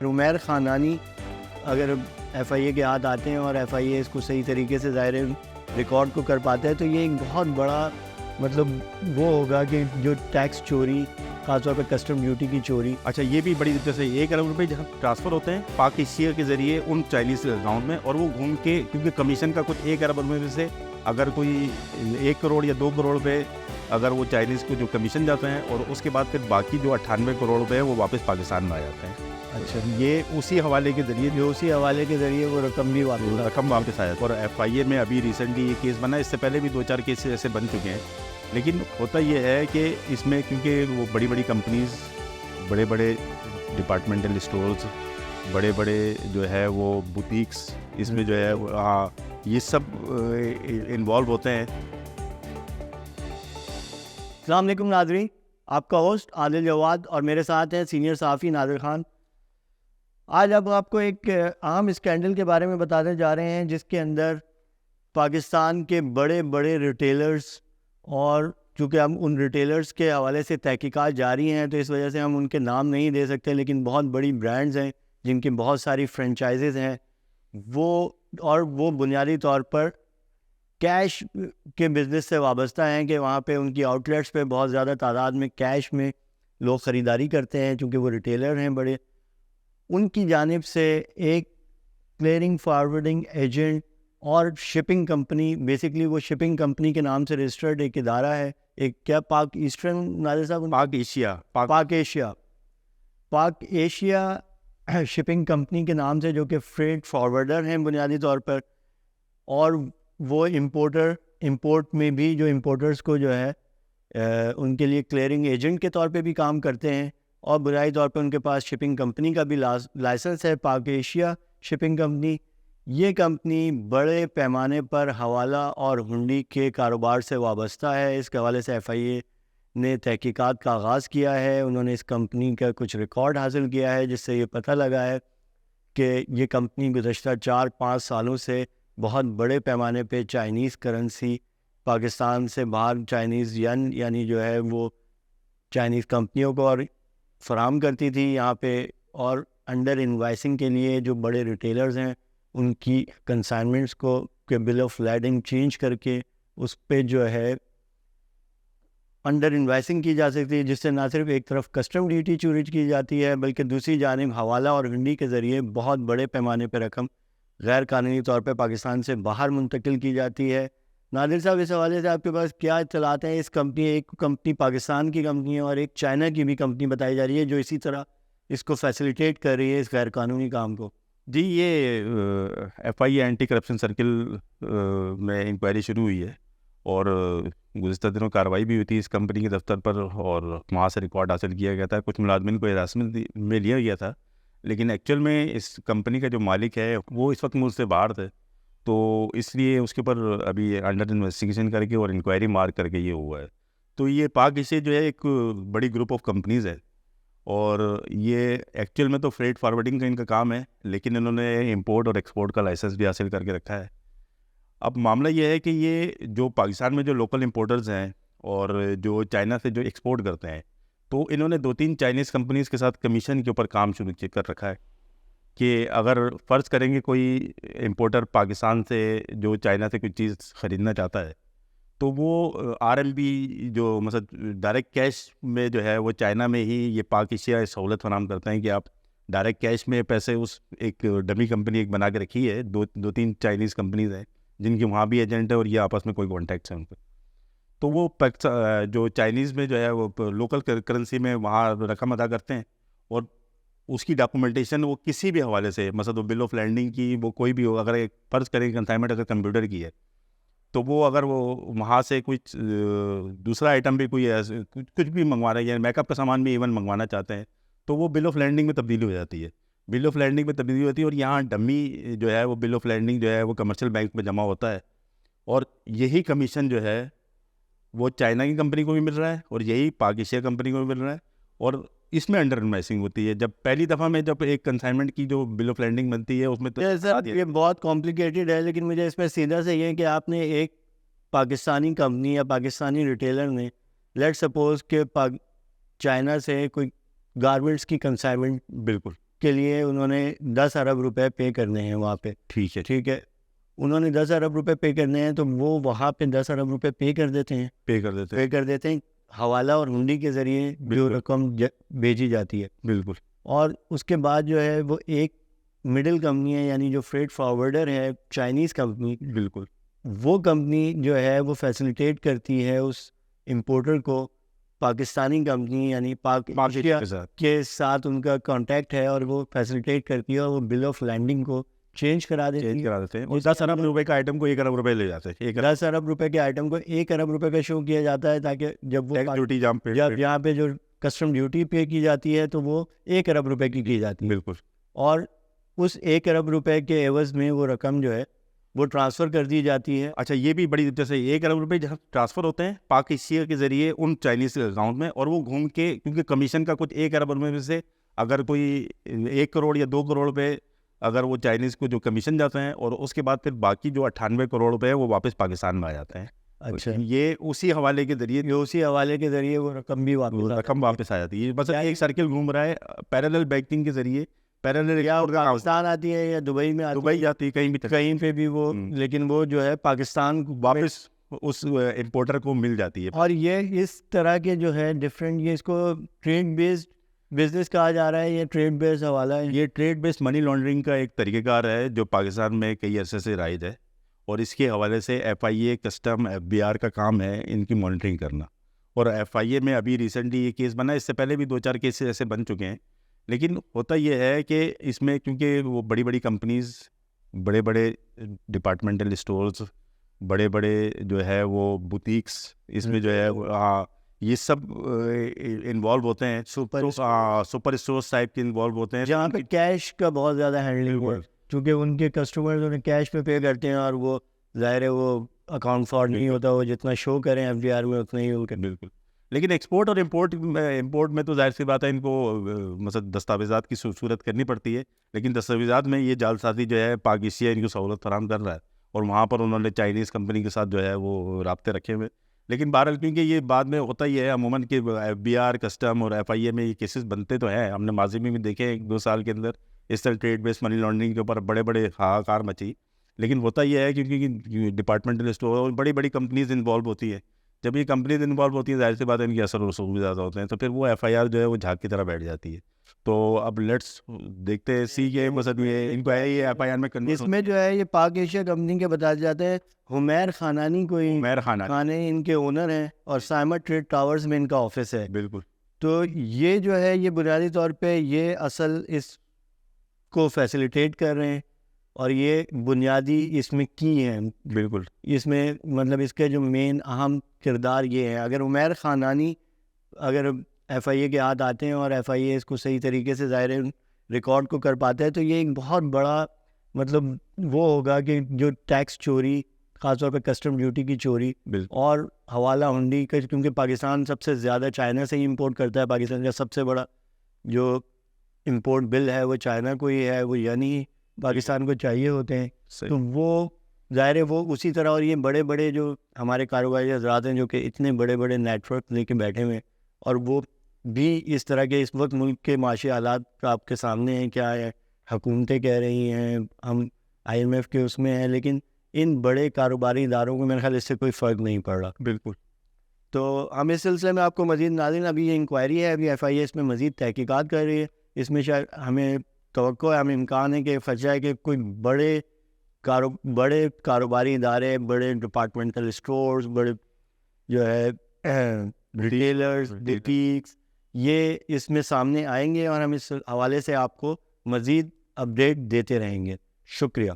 عمیر خانانی اگر ایف آئی اے کے ہاتھ آتے ہیں اور ایف آئی اے اس کو صحیح طریقے سے ظاہر ریکارڈ کو کر پاتا ہے تو یہ ایک بہت بڑا مطلب وہ ہوگا کہ جو ٹیکس چوری، خاص طور پہ کسٹم ڈیوٹی کی چوری. اچھا یہ بھی بڑی جیسے 1 ارب روپے جہاں ٹرانسفر ہوتے ہیں پاک ایشیا کے ذریعے ان چائنیز اکاؤنٹ میں، اور وہ گھوم کے کیونکہ کمیشن کا کچھ 1 ارب روپے میں سے اگر کوئی 1 کروڑ یا 2 کروڑ روپے اگر وہ چائنیز کو جو کمیشن جاتے ہیں، اور اس کے بعد پھر باقی جو 98 کروڑ روپے ہیں وہ واپس پاکستان میں آ جاتے ہیں. اچھا یہ اسی حوالے کے ذریعے جو اسی حوالے کے ذریعے وہ رقم بھی رقم واپس آیا. اور ایف آئی اے میں ابھی ریسنٹلی یہ کیس بنا، اس سے پہلے بھی 2-4 کیس ایسے بن چکے ہیں. لیکن ہوتا یہ ہے کہ اس میں کیونکہ وہ بڑی بڑی کمپنیز، بڑے بڑے ڈپارٹمنٹل اسٹورز، بڑے بڑے جو ہے وہ بوتیکس اس میں جو ہے یہ سب انوالو ہوتے ہیں. السلام علیکم ناظرین، آپ کا ہوسٹ عادل جواد اور میرے ساتھ ہیں سینئر صحافی نادر خان. آج اب آپ کو ایک اہم اسکینڈل کے بارے میں بتانے جا رہے ہیں جس کے اندر پاکستان کے بڑے بڑے ریٹیلرز، اور چونکہ ہم ان ریٹیلرز کے حوالے سے تحقیقات جاری ہیں تو اس وجہ سے ہم ان کے نام نہیں دے سکتے، لیکن بہت بڑی برانڈز ہیں جن کی بہت ساری فرنچائزز ہیں، وہ بنیادی طور پر کیش کے بزنس سے وابستہ ہیں کہ وہاں پہ ان کی آؤٹ لیٹس پہ بہت زیادہ تعداد میں کیش میں لوگ خریداری کرتے ہیں چونکہ وہ ریٹیلر ہیں بڑے. ان کی جانب سے ایک کلیئرنگ فارورڈنگ ایجنٹ اور شپنگ کمپنی، بیسکلی وہ شپنگ کمپنی کے نام سے رجسٹرڈ ایک ادارہ ہے، ایک کیا پاک ایسٹرن نادر صاحب پاک ایشیا شپنگ کمپنی کے نام سے، جو کہ فریٹ فارورڈر ہیں بنیادی طور پر، اور وہ امپورٹ میں بھی جو امپورٹرز کو جو ہے ان کے لیے کلیئرنگ ایجنٹ کے طور پہ بھی کام کرتے ہیں، اور بنیادی طور پہ ان کے پاس شپنگ کمپنی کا بھی لائسنس ہے، پاک ایشیا شپنگ کمپنی. یہ کمپنی بڑے پیمانے پر حوالہ اور ہنڈی کے کاروبار سے وابستہ ہے. اس کے حوالے سے ایف آئی اے نے تحقیقات کا آغاز کیا ہے. انہوں نے اس کمپنی کا کچھ ریکارڈ حاصل کیا ہے جس سے یہ پتہ لگا ہے کہ یہ کمپنی گزشتہ 4-5 سالوں سے بہت بڑے پیمانے پہ چائنیز کرنسی پاکستان سے باہر، چائنیز ین یعنی جو ہے وہ چائنیز کمپنیوں کو اور فراہم کرتی تھی یہاں پہ، اور انڈر انوائسنگ کے لیے جو بڑے ریٹیلرز ہیں ان کی کنسائنمنٹس کو کے بل آف لیڈنگ چینج کر کے اس پہ جو ہے انڈر انوائسنگ کی جا سکتی ہے، جس سے نہ صرف ایک طرف کسٹم ڈیوٹی چوری کی جاتی ہے بلکہ دوسری جانب حوالہ اور ہنڈی کے ذریعے بہت بڑے پیمانے پہ رقم غیر قانونی طور پہ پاکستان سے باہر منتقل کی جاتی ہے. نادر صاحب، اس حوالے سے آپ کے پاس کیا اطلاعات ہیں؟ اس کمپنی، ایک کمپنی پاکستان کی کمپنی ہے اور ایک چائنا کی بھی کمپنی بتائی جا رہی ہے جو اسی طرح اس کو فیسیلیٹیٹ کر رہی ہے اس غیر قانونی کام کو. جی، یہ ایف آئی اے اینٹی کرپشن سرکل میں انکوائری شروع ہوئی ہے، اور گزشتہ دنوں کارروائی بھی ہوئی تھی اس کمپنی کے دفتر پر، اور وہاں سے ریکارڈ حاصل کیا گیا تھا. کچھ ملازمین کو حراست میں لیا گیا تھا، لیکن ایکچوئل میں اس کمپنی کا جو مالک ہے وہ اس وقت ملک سے باہر تھے، تو اس لیے اس کے اوپر ابھی انڈر انویسٹیگیشن کر کے اور انکوائری مارک کر کے یہ ہوا ہے. تو یہ پاک ایشیا جو ہے ایک بڑی گروپ آف کمپنیز ہے، اور یہ ایکچوئل میں تو فریٹ فارورڈنگ کا ان کا کام ہے، لیکن انہوں نے امپورٹ اور ایکسپورٹ کا لائسنس بھی حاصل کر کے رکھا ہے. اب معاملہ یہ ہے کہ یہ جو پاکستان میں جو لوکل امپورٹرز ہیں اور جو چائنا سے جو ایکسپورٹ کرتے ہیں، تو انہوں نے 2-3 چائنیز کمپنیز کے ساتھ کمیشن کے اوپر کام شروع کر رکھا ہے کہ اگر فرض کریں گے کوئی امپورٹر پاکستان سے جو چائنا سے کوئی چیز خریدنا چاہتا ہے، تو وہ آر ایم بی جو مثلا ڈائریکٹ کیش میں جو ہے وہ چائنا میں ہی یہ پاک ایشیا سہولت فراہم کرتے ہیں کہ آپ ڈائریکٹ کیش میں پیسے، اس ایک ڈمی کمپنی ایک بنا کے رکھی ہے، 2-3 چائنیز کمپنیز ہیں جن کے وہاں بھی ایجنٹ ہے اور یہ آپس میں کوئی کانٹیکٹس ہیں ان پہ. تو وہ جو چائنیز میں جو ہے وہ لوکل کرنسی میں وہاں رقم ادا کرتے ہیں، اور اس کی ڈاکومنٹیشن وہ کسی بھی حوالے سے، مثلا وہ بل آف لینڈنگ کی وہ کوئی بھی ہو، اگر ایک فرض کریں کنسائنمنٹ اگر کمپیوٹر کی ہے، تو وہ اگر وہ وہاں سے کچھ دوسرا آئٹم بھی کوئی کچھ بھی منگوا رہے ہیں، میک اپ کا سامان بھی ایون منگوانا چاہتے ہیں، تو وہ بل آف لینڈنگ میں تبدیلی ہو جاتی ہے. بل آف لینڈنگ میں تبدیلی ہوتی ہے، اور یہاں ڈمی جو ہے وہ بل آف لینڈنگ جو ہے وہ کمرشل بینک میں جمع ہوتا ہے، اور یہی کمیشن جو ہے وہ چائنا کی کمپنی کو بھی مل رہا ہے اور یہی پاک ایشیا کمپنی کو بھی مل رہا ہے. اور اس میں انڈر انوائسنگ ہوتی ہے. جب پہلی دفعہ میں جب ایک کنسائنمنٹ کی جو بل آف لینڈنگ بنتی ہے اس میں سر یہ بہت کمپلیکیٹڈ ہے، لیکن مجھے اس میں سیدھا سے یہ ہے کہ آپ نے ایک پاکستانی کمپنی یا پاکستانی ریٹیلر نے لیٹ سپوز کہ چائنا سے کوئی گارمنٹس کی کنسائنمنٹ بالکل کے لیے انہوں نے 10 ارب روپے پے کرنے ہیں وہاں پہ. ٹھیک ہے. ٹھیک ہے, انہوں نے 10 ارب روپے پے کرنے ہیں تو وہ وہاں پہ 10 ارب روپے پے کر دیتے ہیں, پے کر دیتے ہیں. حوالہ اور ہنڈی کے ذریعے جو رقم بھیجی جاتی ہے. بالکل. اور اس کے بعد جو ہے وہ ایک مڈل کمپنی ہے, یعنی جو فریٹ فارورڈر ہے چائنیز کمپنی, بالکل. وہ کمپنی جو ہے وہ فیسیلیٹیٹ کرتی ہے اس امپورٹر کو پاکستانی کمپنی یعنی پاک ایشیا کے ساتھ ان کا کانٹیکٹ ہے, اور وہ فیسیلیٹیٹ کرتی ہے اور وہ بل آف لینڈنگ کو چینج کرا دیتی ہے. اور 10 ارب روپے کا آئٹم کو 1 ارب روپے لے جاتے ہیں. 10 ارب روپے کے آئٹم کو 1 ارب روپے کا شو کیا جاتا ہے, تاکہ جب وہ ڈیوٹی جب یہاں پہ جو کسٹم ڈیوٹی پے کی جاتی ہے تو وہ 1 ارب روپے کی جاتی ہے. بالکل. اور اس 1 ارب روپے کے عوض میں وہ رقم جو ہے وہ ٹرانسفر کر دی جاتی ہے. اچھا, یہ بھی بڑی جیسے 1 ارب روپے جہاں ٹرانسفر ہوتے ہیں پاک ایشیا کے ذریعے ان چائنیز اکاؤنٹ میں, اور وہ گھوم کے کیونکہ کمیشن کا کچھ 1 ارب روپے میں سے اگر کوئی 1 کروڑ یا 2 کروڑ روپے اگر وہ چائنیز کو جو کمیشن جاتے ہیں, اور اس کے بعد پھر باقی جو 98 کروڑ روپے ہیں وہ واپس پاکستان میں آ جاتے ہیں. اچھا, یہ اسی حوالے کے ذریعے وہ رقم بھی واپس آ جاتی ہے. بس ایک سرکل گھوم رہا ہے پیرالل بینکنگ کے ذریعے. پیرالل پاکستان آتی ہے یا دبئی میں دبئی جاتی ہے, کہیں پہ بھی وہ, لیکن وہ جو ہے پاکستان واپس اس امپورٹر کو مل جاتی ہے. اور یہ اس طرح کے جو ہے ڈفرینٹ, یہ اس کو ٹریڈ بیسڈ بزنس کہا جا رہا ہے, یہ ٹریڈ بیسڈ حوالہ ہے. یہ ٹریڈ بیسڈ منی لانڈرنگ کا ایک طریقہ کار ہے جو پاکستان میں کئی عرصے سے رائج ہے, اور اس کے حوالے سے FIA, کسٹم, FBR کا کام ہے ان کی مانیٹرنگ کرنا. اور FIA میں ابھی ریسنٹلی یہ کیس بنا, اس سے پہلے بھی 2-4 کیسز ایسے بن چکے ہیں. لیکن ہوتا یہ ہے کہ اس میں کیونکہ وہ بڑی بڑی کمپنیز, بڑے بڑے ڈپارٹمنٹل اسٹورز, بڑے بڑے جو ہے وہ بوتیکس, اس میں جو ہے یہ سب انوالو ہوتے ہیں. سپر اسٹورز ٹائپ کے انوالو ہوتے ہیں, جہاں پہ کیش کا بہت زیادہ ہینڈلنگ ہے, چونکہ ان کے کسٹمرز انہیں کیش پہ پے کرتے ہیں, اور وہ ظاہر ہے وہ اکاؤنٹ فراڈ نہیں ہوتا, وہ جتنا شو کریں FBR میں اتنا ہی ہوگا. بالکل. لیکن ایکسپورٹ اور امپورٹ میں تو ظاہر سی بات ہے ان کو مثلا دستاویزات کی صورت کرنی پڑتی ہے, لیکن دستاویزات میں یہ جال سازی جو ہے پاک ایشیا ان کو سہولت فراہم کر رہا ہے, اور وہاں پر انہوں نے چائنیز کمپنی کے ساتھ جو ہے وہ رابطے رکھے ہوئے. لیکن بہرحال کیونکہ یہ بعد میں ہوتا ہی ہے عموماً کہ FBR, کسٹم اور FIA میں یہ کیسز بنتے تو ہیں, ہم نے ماضی میں بھی دیکھے 1-2 سال کے اندر اس طرح ٹریڈ بیس منی لانڈرنگ کے اوپر بڑے بڑے ہاہاکار مچی. لیکن ہوتا یہ ہے کیونکہ ڈپارٹمنٹل اسٹور اور بڑی بڑی کمپنیز انوالو ہوتی ہے, جب یہ کمپنیز انوالو ہوتی ہیں ظاہر سی بات ہے ان کی اثر و رسوخ بھی زیادہ ہوتے ہیں, تو پھر وہ FIR جو ہے وہ جھاگ کی طرح بیٹھ جاتی ہے. تو اب لیٹس دیکھتے ہیں سی کے مقصد یہ ان کو ہے یہ FIR میں اس میں جو ہے یہ پاک ایشیا کمپنی کے بتاتے جاتے ہیں. حمیر خانانی کوئی خانے ان کے اونر ہیں, اور سائمر ٹریڈ ٹاورز میں ان کا آفس ہے. بالکل. تو یہ جو ہے یہ بنیادی طور پہ یہ اصل اس کو فیسیلیٹیٹ کر رہے ہیں, اور یہ بنیادی اس میں کی ہیں. بالکل. اس میں مطلب اس کے جو مین اہم کردار یہ ہے, اگر عمیر خانانی اگر FIA کے ہاتھ آتے ہیں اور FIA اس کو صحیح طریقے سے ظاہر ریکارڈ کو کر پاتے ہیں, تو یہ ایک بہت بڑا مطلب وہ ہوگا کہ جو ٹیکس چوری, خاص طور پہ کسٹم ڈیوٹی کی چوری, اور حوالہ ہنڈی کا, کیونکہ پاکستان سب سے زیادہ چائنا سے ہی امپورٹ کرتا ہے, پاکستان کا سب سے بڑا جو امپورٹ بل ہے وہ چائنا کو ہی ہے, وہ یعنی پاکستان کو چاہیے ہوتے ہیں. تو وہ ظاہر ہے وہ اسی طرح, اور یہ بڑے بڑے جو ہمارے کاروباری حضرات ہیں جو کہ اتنے بڑے بڑے نیٹ ورک لے کے بیٹھے ہوئے ہیں, اور وہ بھی اس طرح کے اس وقت ملک کے معاشی حالات آپ کے سامنے ہیں, کیا ہے حکومتیں کہہ رہی ہیں, ہم IMF کے اس میں ہیں, لیکن ان بڑے کاروباری اداروں کو میرے خیال اس سے کوئی فرق نہیں پڑ رہا. بالکل. تو ہم اس سلسلے میں آپ کو مزید ناظرین, ابھی یہ انکوائری ہے, ابھی FIA اس میں مزید تحقیقات کر رہی ہے. اس میں شاید ہمیں توقع ہے, ہمیں امکان ہے کہ خدشہ ہے کہ کوئی بڑے کاروباری ادارے, بڑے ڈپارٹمنٹل اسٹورز, بڑے جو ہے ریٹیلرز, بوتیکس, یہ اس میں سامنے آئیں گے, اور ہم اس حوالے سے آپ کو مزید اپڈیٹ دیتے رہیں گے. شکریہ.